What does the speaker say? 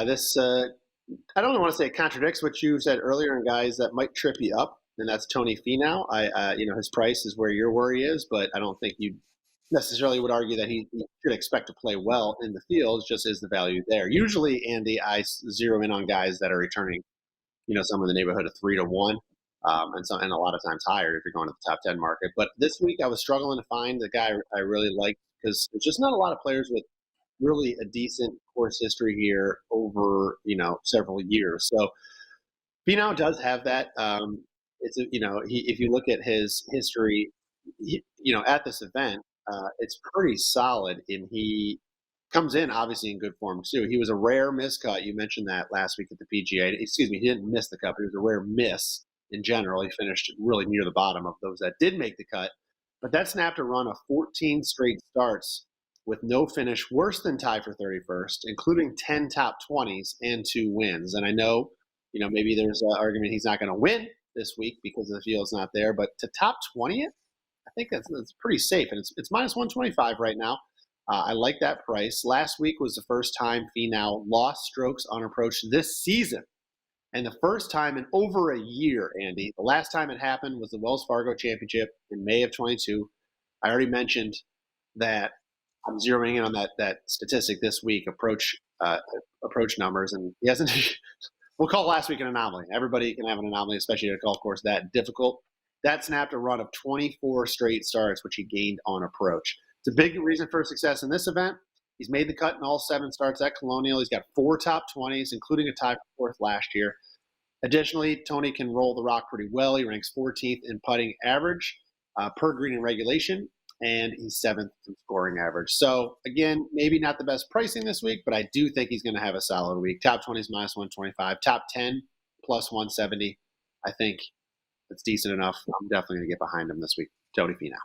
This I don't want to say it contradicts what you said earlier in guys that might trip you up, and that's Tony Finau. His price is where your worry is, but I don't think you necessarily would argue that he should expect to play well in the field. Just is the value there. Usually, Andy, I zero in on guys that are returning, some in the neighborhood of 3-1, and a lot of times higher if you're going to the top 10 market. But this week, I was struggling to find the guy I really like because there's just not a lot of players with really a decent course history here over several years. So Finau does have that. If you look at his history, at this event, it's pretty solid, and he comes in obviously in good form too. He was a rare miscut. You mentioned that last week at the PGA. Excuse me, he didn't miss the cut, but he was a rare miss in general. He finished really near the bottom of those that did make the cut, but that snapped a run of 14 straight starts with no finish worse than tied for 31st, including 10 top 20s and 2 wins. And I know, maybe there's an argument he's not going to win this week because the field's not there, but to top 20 it, I think that's pretty safe. And it's minus 125 right now. I like that price. Last week was the first time Finau lost strokes on approach this season. And the first time in over a year, Andy. The last time it happened was the Wells Fargo Championship in May of 22. I already mentioned that I'm zeroing in on that statistic this week, approach numbers, and he hasn't. We'll call last week an anomaly. Everybody can have an anomaly, especially at a golf course that difficult. That snapped a run of 24 straight starts, which he gained on approach. It's a big reason for success in this event. He's made the cut in all 7 starts at Colonial. He's got 4 top 20s, including a tie for 4th last year. Additionally, Tony can roll the rock pretty well. He ranks 14th in putting average per green in regulation, and he's 7th in scoring average. So, again, maybe not the best pricing this week, but I do think he's going to have a solid week. Top 20 is minus 125. Top 10 plus 170. I think it's decent enough. I'm definitely going to get behind him this week. Tony Finau.